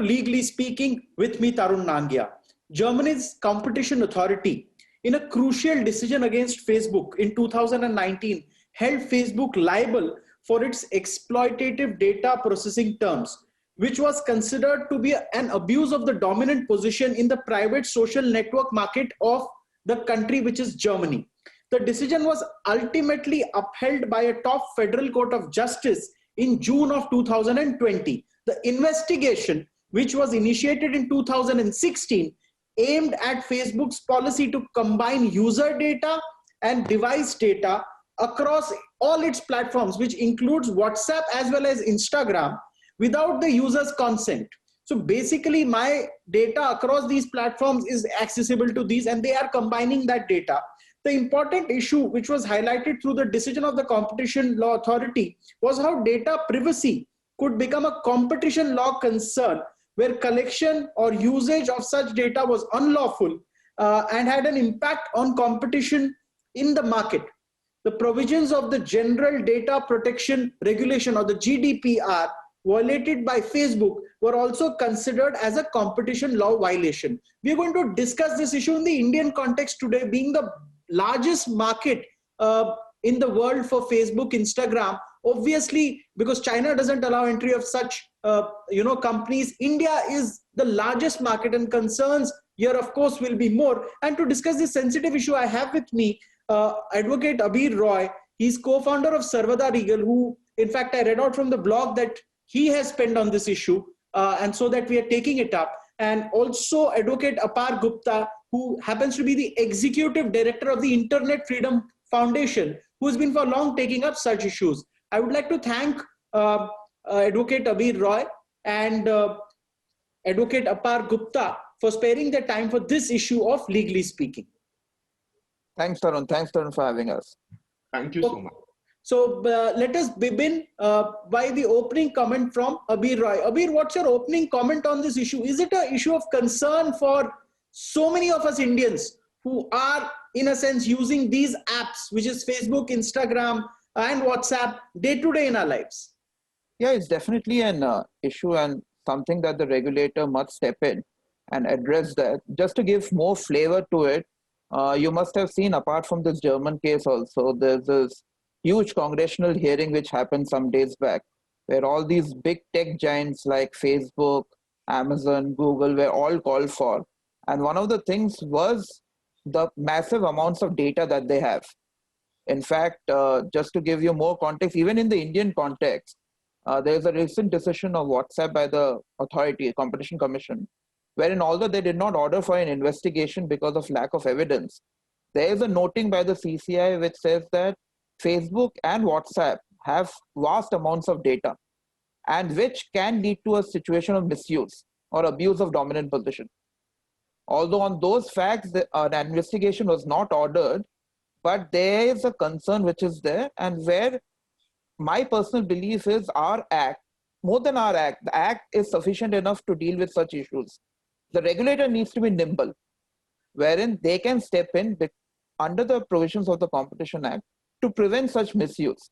Legally Speaking with me, Tarun Nangia. Germany's competition authority, in a crucial decision against Facebook in 2019, held Facebook liable for its exploitative data processing terms, which was considered to be an abuse of the dominant position in the private social network market of the country, which is Germany. The decision was ultimately upheld by a top federal court of justice in June of 2020. The investigation, which was initiated in 2016, aimed at Facebook's policy to combine user data and device data across all its platforms, which includes WhatsApp as well as Instagram, without the user's consent. So basically, my data across these platforms is accessible to these, and they are combining that data. The important issue which was highlighted through the decision of the Competition Law Authority was how data privacy could become a competition law concern, where collection or usage of such data was unlawful and had an impact on competition in the market. The provisions of the General Data Protection Regulation, or the GDPR, violated by Facebook were also considered as a competition law violation. We are going to discuss this issue in the Indian context today, being the largest market in the world for Facebook, Instagram. Obviously, because China doesn't allow entry of such companies, India is the largest market, and concerns here, of course, will be more. And to discuss this sensitive issue, I have with me Advocate Abir Roy. He's co-founder of Sarvada Legal, who, in fact, I read out from the blog that he has penned on this issue, and so that we are taking it up. And also Advocate Apar Gupta, who happens to be the executive director of the Internet Freedom Foundation, who has been for long taking up such issues. I would like to thank Advocate Abir Roy and Advocate Apar Gupta for sparing their time for this issue of Legally Speaking. Thanks, Tarun. Thanks, Tarun, for having us. Thank you so much. So let us begin by the opening comment from Abir Roy. Abir, what's your opening comment on this issue? Is it an issue of concern for so many of us Indians who are, in a sense, using these apps, which is Facebook, Instagram, and WhatsApp, day to day in our lives? Yeah, it's definitely an issue, and something that the regulator must step in and address that. Just to give more flavor to it, you must have seen, apart from this German case also, there's this huge congressional hearing which happened some days back, where all these big tech giants like Facebook, Amazon, Google were all called for. And one of the things was the massive amounts of data that they have. In fact, just to give you more context, even in the Indian context, there is a recent decision of WhatsApp by the authority, Competition Commission, wherein although they did not order for an investigation because of lack of evidence, there is a noting by the CCI which says that Facebook and WhatsApp have vast amounts of data, and which can lead to a situation of misuse or abuse of dominant position. Although on those facts, an investigation was not ordered, but there is a concern which is there, and where my personal belief is our act, more than our act, the act is sufficient enough to deal with such issues. The regulator needs to be nimble, wherein they can step in under the provisions of the Competition Act to prevent such misuse.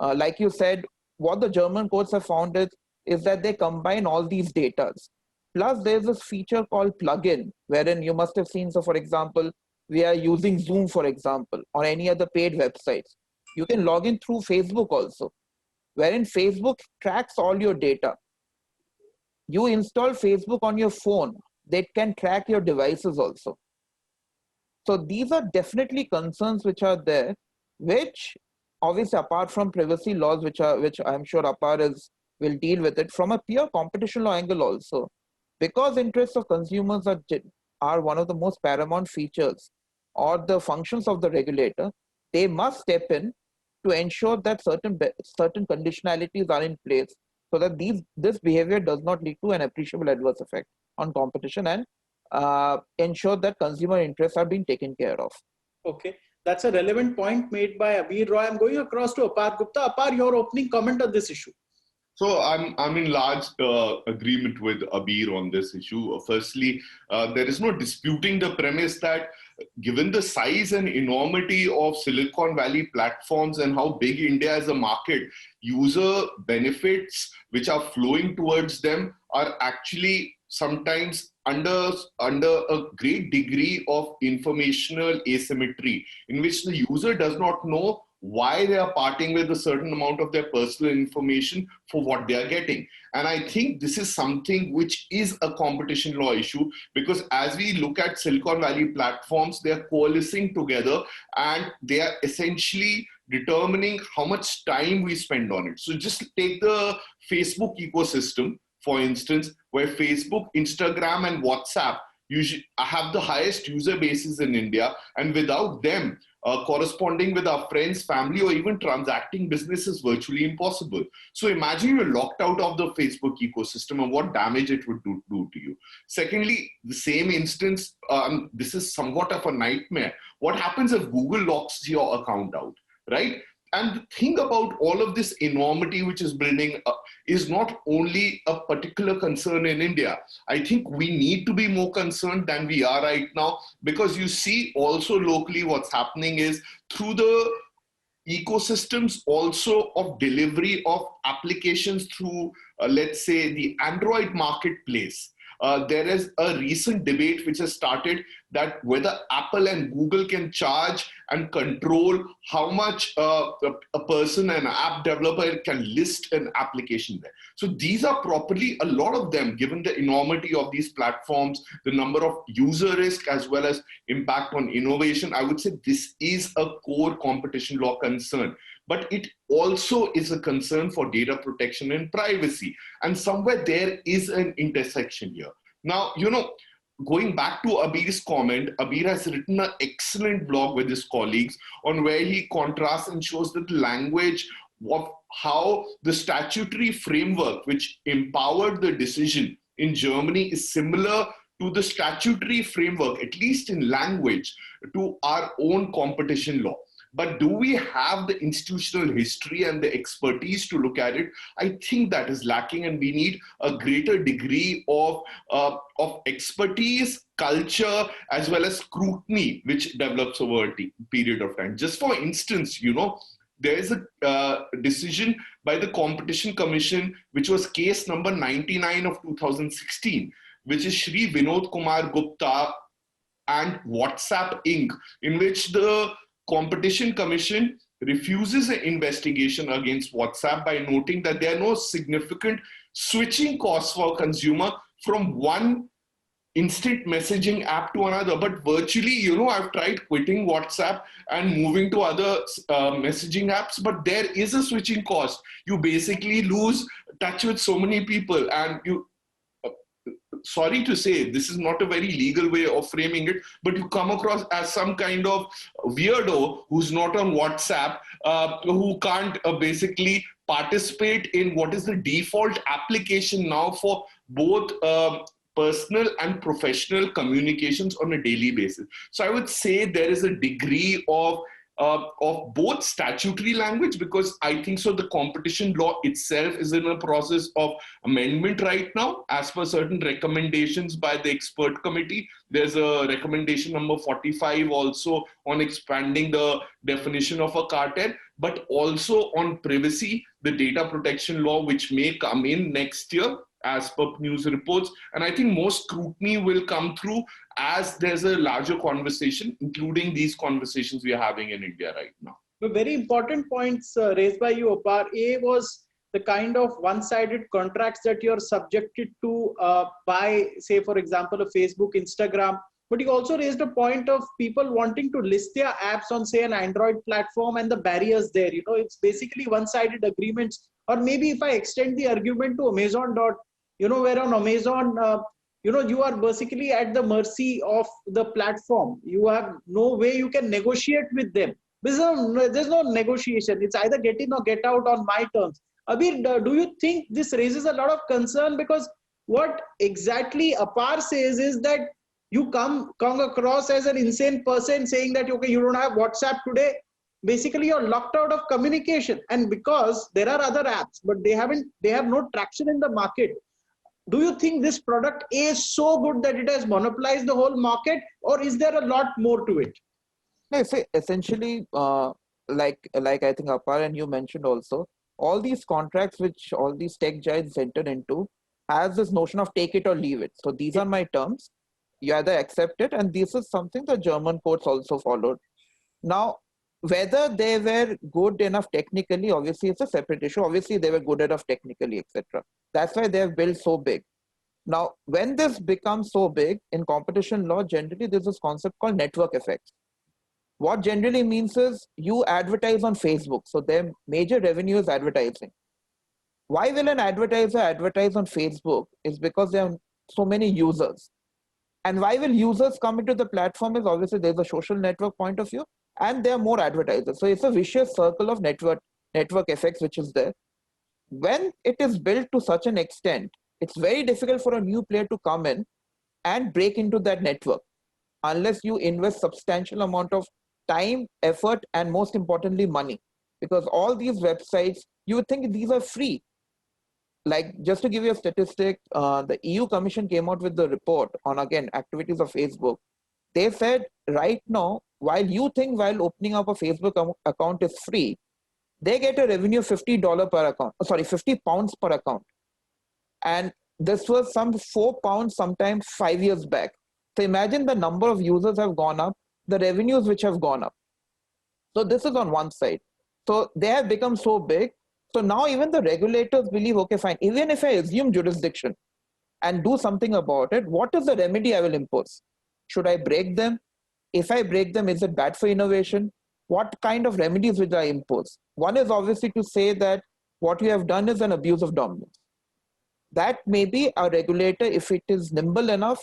Like you said, what the German courts have found is that they combine all these data. Plus, there's this feature called plugin, wherein you must have seen, so for example, we are using Zoom, for example, or any other paid websites. You can log in through Facebook also, wherein Facebook tracks all your data. You install Facebook on your phone, they can track your devices also. So these are definitely concerns which are there, which obviously apart from privacy laws, which I'm sure Apar will deal with it from a pure competition law angle also, because interests of consumers are one of the most paramount features or the functions of the regulator. They must step in to ensure that certain conditionalities are in place, so that this behavior does not lead to an appreciable adverse effect on competition, and ensure that consumer interests are being taken care of. Okay, that's a relevant point made by Abir Roy. I'm going across to Apar Gupta. Apar, your opening comment on this issue. So I'm in large agreement with Abir on this issue. Firstly, there is no disputing the premise that given the size and enormity of Silicon Valley platforms and how big India is a market, user benefits which are flowing towards them are actually sometimes under a great degree of informational asymmetry, in which the user does not know why they are parting with a certain amount of their personal information for what they are getting. And I think this is something which is a competition law issue, because as we look at Silicon Valley platforms, they are coalescing together and they are essentially determining how much time we spend on it. So just take the Facebook ecosystem, for instance, where Facebook, Instagram, and WhatsApp usually have the highest user bases in India, and without them, corresponding with our friends, family, or even transacting business is virtually impossible. So imagine you're locked out of the Facebook ecosystem and what damage it would do to you. Secondly, the same instance, this is somewhat of a nightmare. What happens if Google locks your account out, right? And the thing about all of this enormity which is building up is not only a particular concern in India. I think we need to be more concerned than we are right now, because you see also locally what's happening is through the ecosystems also of delivery of applications through, let's say, the Android marketplace. There is a recent debate which has started that whether Apple and Google can charge and control how much a person, an app developer, can list an application there. So these are properly, a lot of them, given the enormity of these platforms, the number of user risk as well as impact on innovation, I would say this is a core competition law concern. But it also is a concern for data protection and privacy. And somewhere there is an intersection here. Now, going back to Abir's comment, Abir has written an excellent blog with his colleagues on where he contrasts and shows that the language of how the statutory framework which empowered the decision in Germany is similar to the statutory framework, at least in language, to our own competition law. But do we have the institutional history and the expertise to look at it? I think that is lacking, and we need a greater degree of expertise, culture, as well as scrutiny, which develops over a period of time. Just for instance, there is a decision by the Competition Commission, which was case number 99 of 2016, which is Shri Vinod Kumar Gupta and WhatsApp Inc., in which the Competition Commission refuses an investigation against WhatsApp by noting that there are no significant switching costs for consumer from one instant messaging app to another. But virtually, I've tried quitting WhatsApp and moving to other messaging apps, but there is a switching cost. You basically lose touch with so many people, and sorry to say, this is not a very legal way of framing it, but you come across as some kind of weirdo who's not on WhatsApp, who can't basically participate in what is the default application now for both personal and professional communications on a daily basis. So I would say there is a degree of both statutory language, because I think so the competition law itself is in a process of amendment right now as per certain recommendations by the expert committee. There's a recommendation number 45 also on expanding the definition of a cartel, but also on privacy, the data protection law, which may come in next year as per news reports. And I think more scrutiny will come through as there's a larger conversation, including these conversations we are having in India right now. The very important points raised by you, Apar. A was the kind of one-sided contracts that you're subjected to by, say, for example, a Facebook, Instagram. But you also raised a point of people wanting to list their apps on, say, an Android platform and the barriers there. It's basically one-sided agreements. Or maybe if I extend the argument to Amazon, where on Amazon, you are basically at the mercy of the platform. You have no way you can negotiate with them. There's no negotiation. It's either get in or get out on my terms. Abir, do you think this raises a lot of concern? Because what exactly Apar says is that you come across as an insane person saying that, okay, you don't have WhatsApp today. Basically, you're locked out of communication. And because there are other apps, but they have no traction in the market. Do you think this product is so good that it has monopolized the whole market, or is there a lot more to it? No, say essentially, like I think Apar and you mentioned also, all these contracts which all these tech giants enter into has this notion of take it or leave it. So these are my terms. You either accept it, and this is something the German courts also followed. Now, whether they were good enough technically, obviously it's a separate issue. Obviously, they were good enough technically, etc. That's why they have built so big. Now, when this becomes so big in competition law, generally there's this concept called network effects. What generally means is you advertise on Facebook, so their major revenue is advertising. Why will an advertiser advertise on Facebook? Is because there are so many users. And why will users come into the platform is obviously there's a social network point of view, and there are more advertisers. So it's a vicious circle of network effects which is there. When it is built to such an extent, it's very difficult for a new player to come in and break into that network unless you invest substantial amount of time, effort, and most importantly, money. Because all these websites, you would think these are free. Like, just to give you a statistic, the EU Commission came out with the report on, again, activities of Facebook. They said right now, while you think while opening up a Facebook account is free, they get a revenue of $50 per account, sorry, 50 pounds per account. And this was some £4 sometimes 5 years back. So imagine the number of users have gone up, the revenues which have gone up. So this is on one side. So they have become so big. So now even the regulators believe, okay, fine, even if I assume jurisdiction and do something about it, what is the remedy I will impose? Should I break them? If I break them, is it bad for innovation? What kind of remedies will I impose? One is obviously to say that what you have done is an abuse of dominance. That may be a regulator, if it is nimble enough,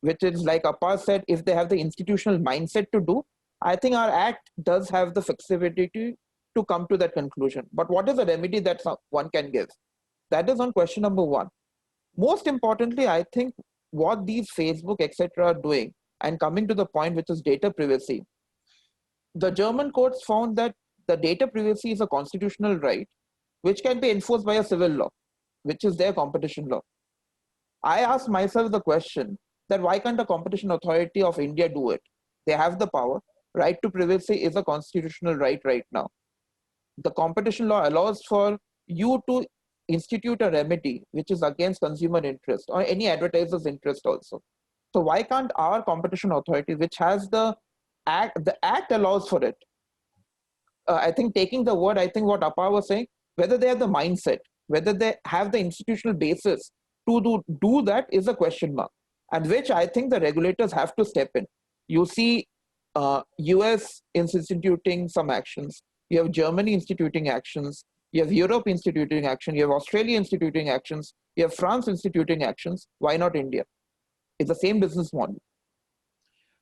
which is like Apar said, if they have the institutional mindset to do, I think our act does have the flexibility to come to that conclusion. But what is the remedy that one can give? That is on question number one. Most importantly, I think what these Facebook, etc. are doing, and coming to the point which is data privacy, the German courts found that the data privacy is a constitutional right which can be enforced by a civil law, which is their competition law. I asked myself the question that why can't the competition authority of India do it? They have the power. Right to privacy is a constitutional right now. The competition law allows for you to institute a remedy which is against consumer interest or any advertiser's interest also. So why can't our competition authority, which has the act allows for it. I think taking the word, I think what Apar was saying, whether they have the mindset, whether they have the institutional basis to do that is a question mark, and which I think the regulators have to step in. You see US instituting some actions, you have Germany instituting actions, you have Europe instituting action, you have Australia instituting actions, you have France instituting actions. Why not India? It's the same business model.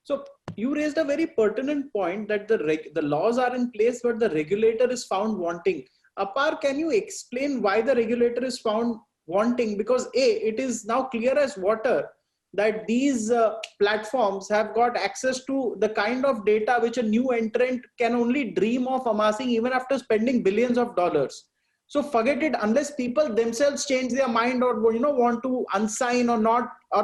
So you raised a very pertinent point that the laws are in place, but the regulator is found wanting. Apar, can you explain why the regulator is found wanting? Because it is now clear as water that these platforms have got access to the kind of data which a new entrant can only dream of amassing even after spending billions of dollars. So forget it, unless people themselves change their mind or want to unsign or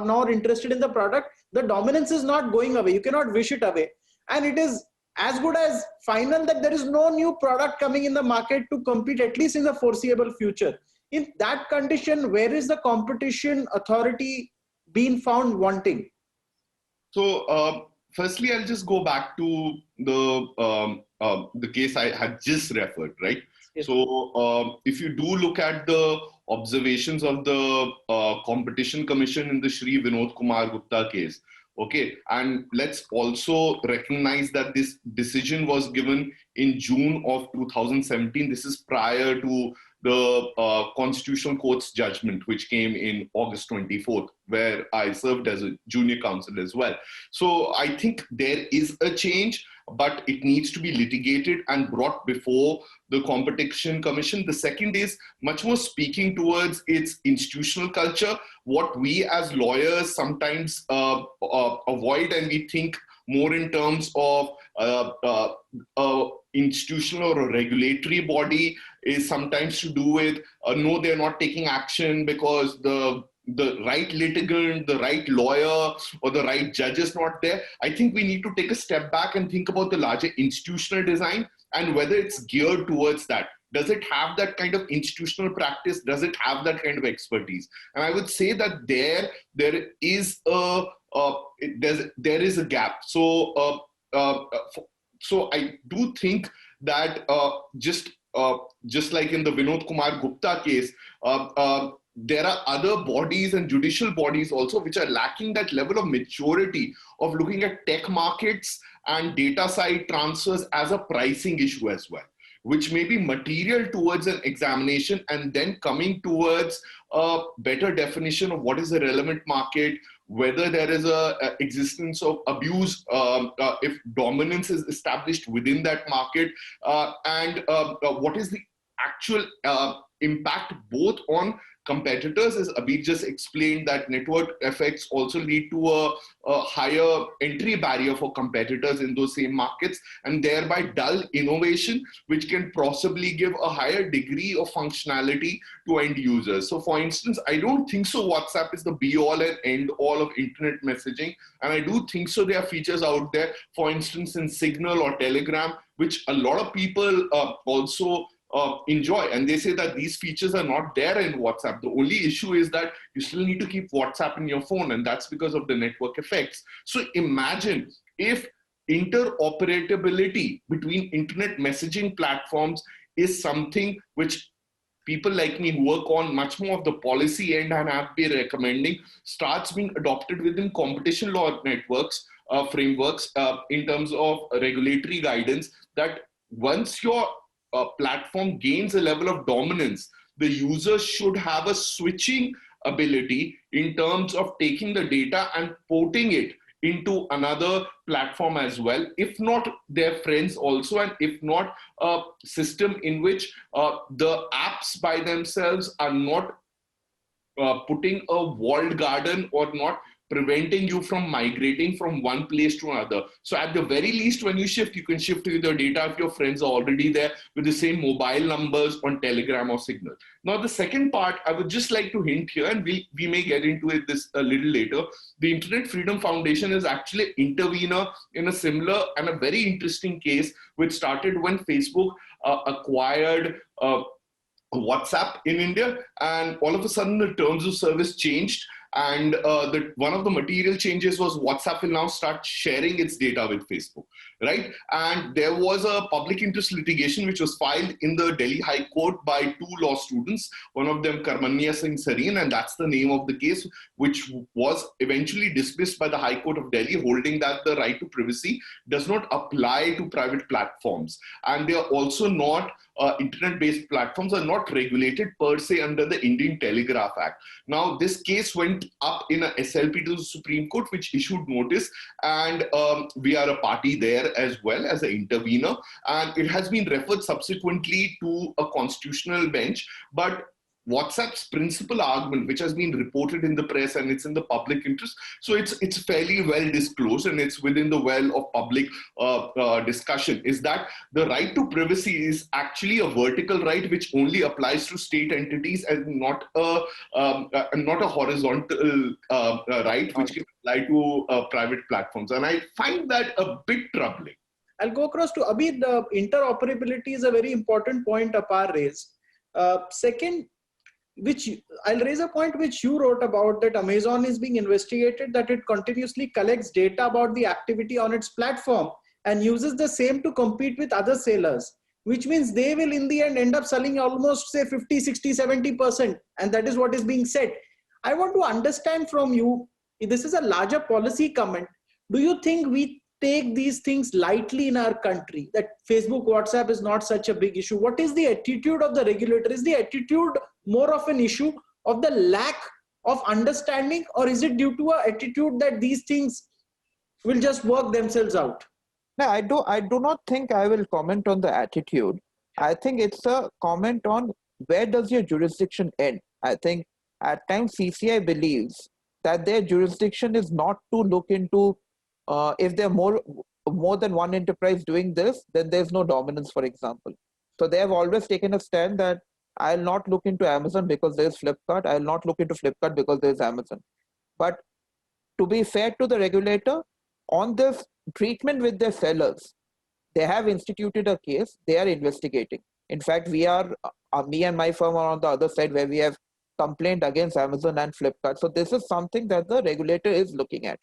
not interested in the product, the dominance is not going away. You cannot wish it away. And it is as good as final that there is no new product coming in the market to compete, at least in the foreseeable future. In that condition, where is the competition authority being found wanting? So, firstly, I'll just go back to the case I had just referred, right? Yes. So, if you do look at the observations of the Competition Commission in the Shri Vinod Kumar Gupta case, okay, and let's also recognize that this decision was given in June of 2017. This is prior to the Constitutional Court's judgment, which came in August 24th, where I served as a junior counsel as well. So I think there is a change, but it needs to be litigated and brought before the Competition Commission. The second is much more speaking towards its institutional culture. What we as lawyers sometimes avoid, and we think more in terms of institutional or a regulatory body, is sometimes to do with no, they're not taking action because the the right litigant, the right lawyer, or the right judge is not there, I think we need to take a step back and think about the larger institutional design and whether it's geared towards that. Does it have that kind of institutional practice? Does it have that kind of expertise? And I would say that there is there is a gap. So I do think that just like in the Vinod Kumar Gupta case, there are other bodies and judicial bodies also which are lacking that level of maturity of looking at tech markets and data side transfers as a pricing issue as well, which may be material towards an examination and then coming towards a better definition of what is the relevant market, whether there is a existence of abuse, if dominance is established within that market, and what is the actual impact both on competitors, as Abhi just explained, that network effects also lead to a higher entry barrier for competitors in those same markets and thereby dull innovation, which can possibly give a higher degree of functionality to end users. So for instance, I don't think so WhatsApp is the be all and end all of internet messaging. And I do think so there are features out there, for instance, in Signal or Telegram, which a lot of people also enjoy, and they say that these features are not there in WhatsApp. The only issue is that you still need to keep WhatsApp in your phone, and that's because of the network effects. So imagine if interoperability between internet messaging platforms is something which people like me who work on much more of the policy end and have been recommending starts being adopted within competition law networks, frameworks, in terms of regulatory guidance, that once your platform gains a level of dominance, the user should have a switching ability in terms of taking the data and porting it into another platform as well, if not their friends also, and if not a system in which the apps by themselves are not putting a walled garden or not preventing you from migrating from one place to another. So at the very least, when you shift, you can shift with your data if your friends are already there with the same mobile numbers on Telegram or Signal. Now, the second part, I would just like to hint here, and we may get into it this a little later. The Internet Freedom Foundation is actually an intervener in a similar and a very interesting case, which started when Facebook acquired WhatsApp in India, and all of a sudden the terms of service changed. And one of the material changes was WhatsApp will now start sharing its data with Facebook, right? And there was a public interest litigation which was filed in the Delhi High Court by two law students, one of them Karmanya Singh Sareen, and that's the name of the case, which was eventually dismissed by the High Court of Delhi, holding that the right to privacy does not apply to private platforms. And they are also not, internet-based platforms are not regulated per se under the Indian Telegraph Act. Now, this case went up in a SLP to the Supreme Court, which issued notice, and we are a party there as well as an intervener, and it has been referred subsequently to a constitutional bench. But WhatsApp's principal argument, which has been reported in the press and it's in the public interest, so it's fairly well disclosed and it's within the well of public discussion, is that the right to privacy is actually a vertical right which only applies to state entities and not a horizontal right which can apply to private platforms. And I find that a bit troubling. I'll go across to Abhi. The interoperability is a very important point Apar raised. Second, which I'll raise a point which you wrote about, that Amazon is being investigated, that it continuously collects data about the activity on its platform and uses the same to compete with other sellers, which means they will in the end up selling almost say 50, 60, 70%. And that is what is being said. I want to understand from you, this is a larger policy comment. Do you think we take these things lightly in our country, that Facebook, WhatsApp is not such a big issue? What is the attitude of the regulator? Is the attitude more of an issue of the lack of understanding, or is it due to an attitude that these things will just work themselves out? No, I do not think I will comment on the attitude. I think it's a comment on where does your jurisdiction end. I think at times CCI believes that their jurisdiction is not to look into if there are more than one enterprise doing this, then there's no dominance, for example. So they have always taken a stand that I'll not look into Amazon because there's Flipkart. I'll not look into Flipkart because there's Amazon. But to be fair to the regulator, on this treatment with their sellers, they have instituted a case. They are investigating. In fact, me and my firm are on the other side where we have complained against Amazon and Flipkart. So this is something that the regulator is looking at.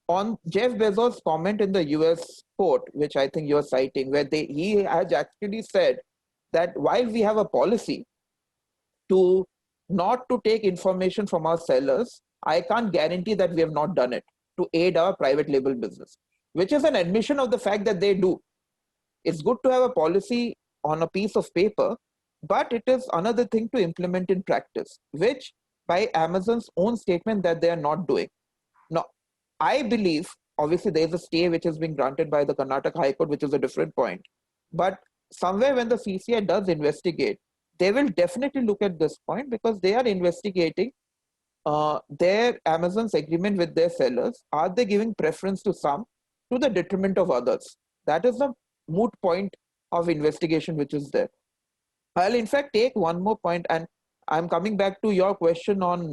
On Jeff Bezos' comment in the US court, which I think you're citing, where he has actually said that while we have a policy to not to take information from our sellers, I can't guarantee that we have not done it to aid our private label business, which is an admission of the fact that they do. It's good to have a policy on a piece of paper, but it is another thing to implement in practice, which by Amazon's own statement that they are not doing. Now, I believe, obviously there is a stay which has been granted by the Karnataka High Court, which is a different point. But somewhere when the CCI does investigate, they will definitely look at this point because they are investigating their Amazon's agreement with their sellers. Are they giving preference to some to the detriment of others? That is the moot point of investigation which is there. I'll in fact take one more point, and I'm coming back to your question on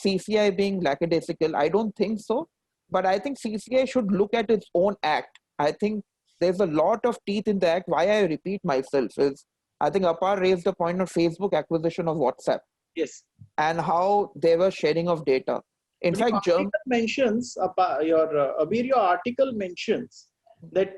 CCI being lackadaisical. I don't think so, but I think CCI should look at its own act. I think there's a lot of teeth in the act. Why I repeat myself is, I think Apar raised the point of Facebook acquisition of WhatsApp. Yes. And how they were sharing of data. In but fact, your article mentions that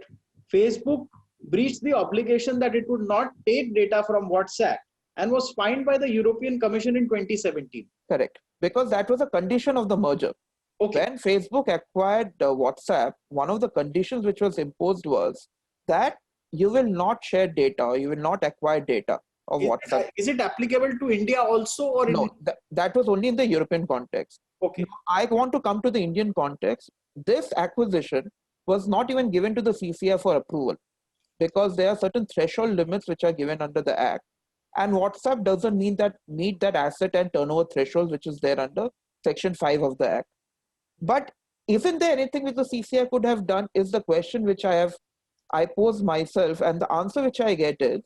Facebook breached the obligation that it would not take data from WhatsApp and was fined by the European Commission in 2017. Correct. Because that was a condition of the merger. Okay. When Facebook acquired WhatsApp, one of the conditions which was imposed was that you will not share data or you will not acquire data of WhatsApp. Is it applicable to India also? Or no, that was only in the European context. Okay. Now, I want to come to the Indian context. This acquisition was not even given to the CCI for approval because there are certain threshold limits which are given under the Act. And WhatsApp doesn't meet that asset and turnover threshold which is there under Section 5 of the Act. But isn't there anything which the CCI could have done is the question which I pose myself, and the answer which I get is,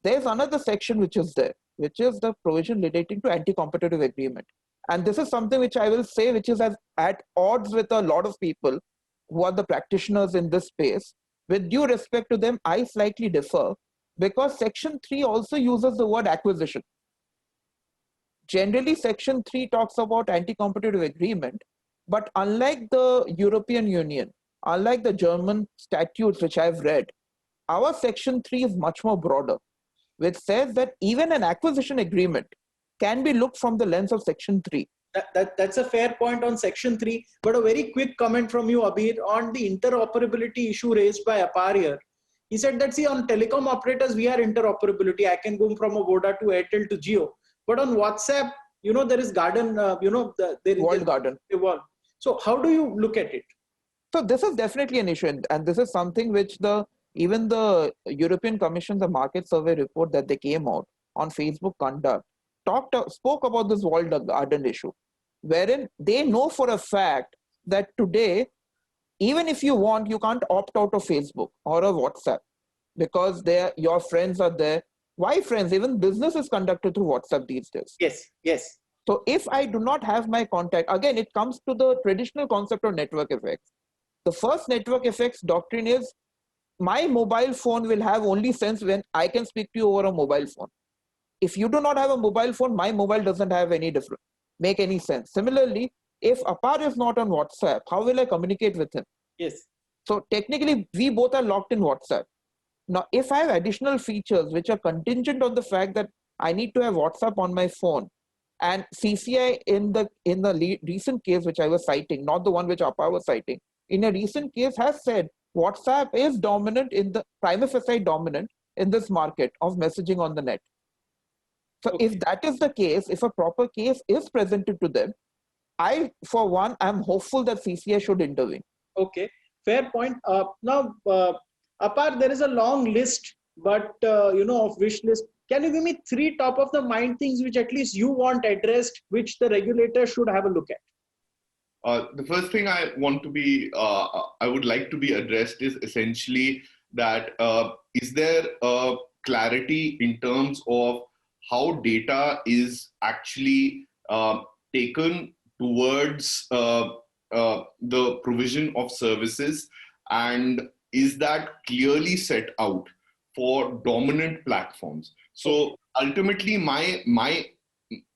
there's another section which is there, which is the provision relating to anti-competitive agreement. And this is something which I will say, which is at odds with a lot of people who are the practitioners in this space. With due respect to them, I slightly differ because Section 3 also uses the word acquisition. Generally, Section 3 talks about anti-competitive agreement, but unlike the European Union, unlike the German statutes which I've read, our Section 3 is much more broader, which says that even an acquisition agreement can be looked from the lens of Section 3. That's a fair point on Section 3, but a very quick comment from you, Abir, on the interoperability issue raised by Apar here. He said that, see, on telecom operators, we are interoperability. I can go from a Voda to Airtel to Jio. But on WhatsApp, there is Garden, there is Walled Garden. So how do you look at it? So this is definitely an issue. And this is something which even the European Commission, the market survey report that they came out on Facebook conduct, spoke about this walled garden issue, wherein they know for a fact that today, even if you want, you can't opt out of Facebook or of WhatsApp because your friends are there. Why friends? Even business is conducted through WhatsApp these days. Yes. So if I do not have my contact, again, it comes to the traditional concept of network effects. The first network effects doctrine is my mobile phone will have only sense when I can speak to you over a mobile phone. If you do not have a mobile phone, my mobile doesn't have make any sense. Similarly, if Apar is not on WhatsApp, how will I communicate with him? Yes. So technically, we both are locked in WhatsApp. Now, if I have additional features which are contingent on the fact that I need to have WhatsApp on my phone, and CCI in the recent case which I was citing, not the one which Apar was citing, in a recent case has said WhatsApp is dominant in the prima facie dominant in this market of messaging on the net. So if that is the case, if a proper case is presented to them, I, for one, am hopeful that CCI should intervene. Okay, fair point. Now, Apar, there is a long list, but of wish list. Can you give me 3 top of the mind things which at least you want addressed, which the regulator should have a look at? The first thing I would like to be addressed is essentially that is there a clarity in terms of how data is actually taken towards the provision of services, and is that clearly set out for dominant platforms. So ultimately, my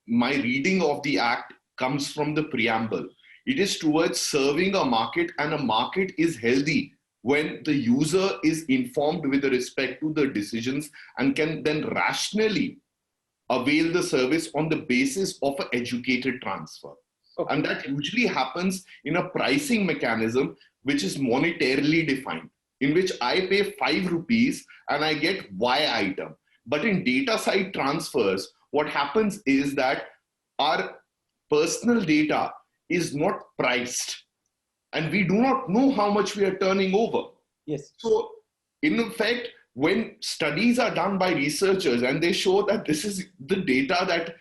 reading of the act comes from the preamble. It is towards serving a market, and a market is healthy when the user is informed with respect to the decisions and can then rationally avail the service on the basis of an educated transfer. Okay. And that usually happens in a pricing mechanism which is monetarily defined, in which I pay 5 rupees and I get Y item. But in data side transfers, what happens is that our personal data is not priced, and we do not know how much we are turning over. Yes. So in effect, when studies are done by researchers and they show that this is the data that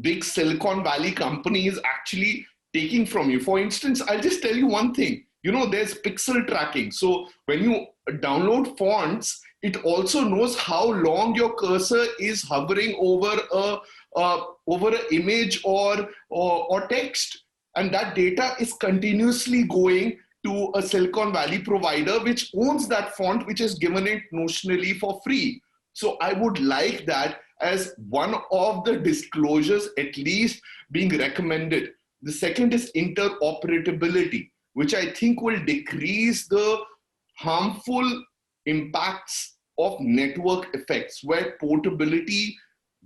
big Silicon Valley company is actually taking from you. For instance, I'll just tell you one thing. You know, there's pixel tracking. So when you download fonts, it also knows how long your cursor is hovering over an image or text, and that data is continuously going to a Silicon Valley provider which owns that font, which is given it notionally for free. So I would like that as one of the disclosures at least being recommended. The second is interoperability, which I think will decrease the harmful impacts of network effects, where portability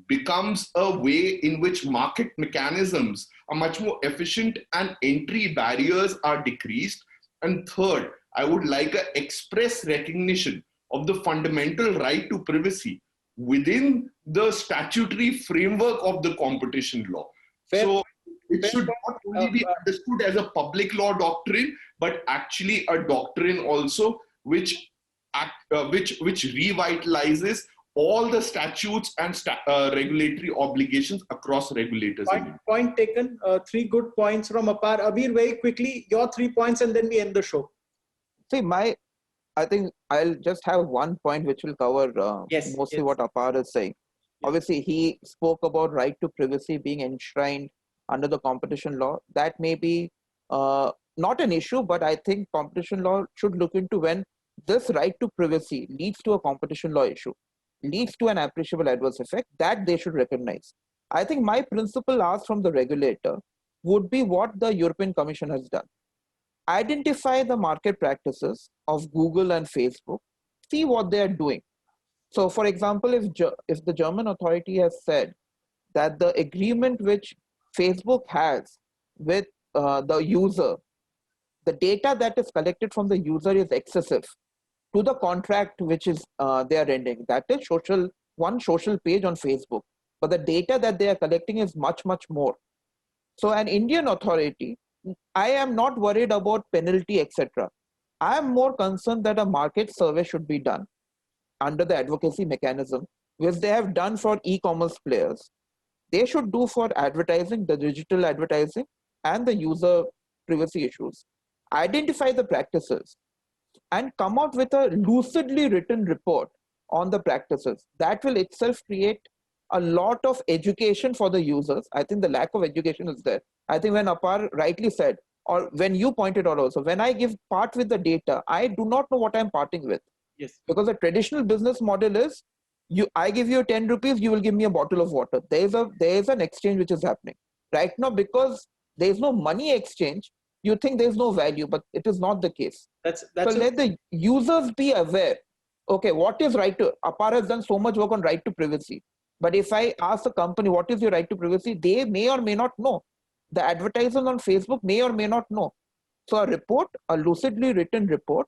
becomes a way in which market mechanisms are much more efficient and entry barriers are decreased. And third, I would like an express recognition of the fundamental right to privacy within the statutory framework of the competition law. Fair. So it should not only be understood as a public law doctrine, but actually a doctrine also which revitalizes all the statutes and regulatory obligations across regulators. Point taken. 3 good points from Apar. Abir, very quickly, your 3 points and then we end the show. See, I think I'll just have one point which will cover mostly what Apar is saying. Yes. Obviously, he spoke about right to privacy being enshrined under the competition law. That may be not an issue, but I think competition law should look into when this right to privacy leads to a competition law issue, leads to an appreciable adverse effect, that they should recognize. I think my principal ask from the regulator would be what the European Commission has done. Identify the market practices of Google and Facebook, see what they are doing. So for example, if the German authority has said that the agreement which Facebook has with the user, the data that is collected from the user is excessive to the contract which is they are rendering. That is one social page on Facebook, but the data that they are collecting is much, much more. So an Indian authority, I am not worried about penalty, etc. I am more concerned that a market survey should be done under the advocacy mechanism, which they have done for e-commerce players. They should do for advertising, the digital advertising, and the user privacy issues. Identify the practices and come out with a lucidly written report on the practices. That will itself create a lot of education for the users. I think the lack of education is there. I think when Apar rightly said, or when you pointed out also, when I part with the data, I do not know what I'm parting with. Yes. Because the traditional business model is, I give you 10 rupees, you will give me a bottle of water. There is an exchange which is happening. Right now, because there is no money exchange, you think there is no value, but it is not the case. So let the users be aware. Okay, what is right to, Apar has done so much work on right to privacy. But if I ask a company, what is your right to privacy? They may or may not know. The advertisers on Facebook may or may not know. So a report, a lucidly written report,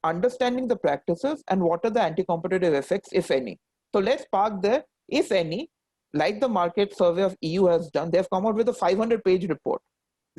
understanding the practices and what are the anti-competitive effects, if any. So let's park there, if any, like the market survey of EU has done, they've come out with a 500-page report.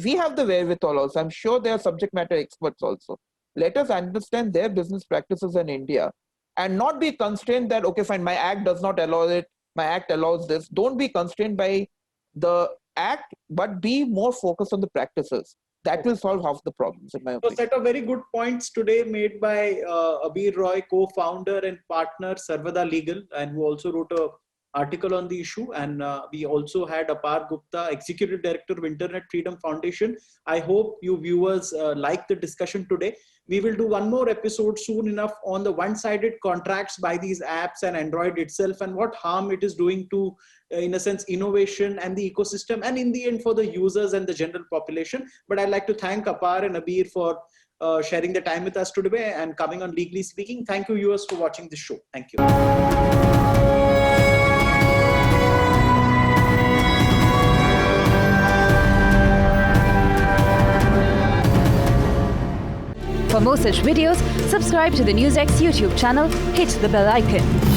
We have the wherewithal also. I'm sure they are subject matter experts also. Let us understand their business practices in India and not be constrained that, okay, fine, my act does not allow it, my act allows this. Don't be constrained by the act, but be more focused on the practices. that will solve half the problems, in my So opinion. set of very good points today made by Abir Roy, co-founder and partner Sarvada Legal, and who also wrote a article on the issue. And we also had Apar Gupta, Executive Director of Internet Freedom Foundation. I hope you viewers like the discussion today. We will do one more episode soon enough on the one-sided contracts by these apps and Android itself, and what harm it is doing to, in a sense, innovation and the ecosystem, and in the end for the users and the general population. But I'd like to thank Apar and Abir for sharing the time with us today and coming on Legally Speaking. Thank you, viewers, for watching this show. Thank you. For more such videos, subscribe to the NewsX YouTube channel, hit the bell icon.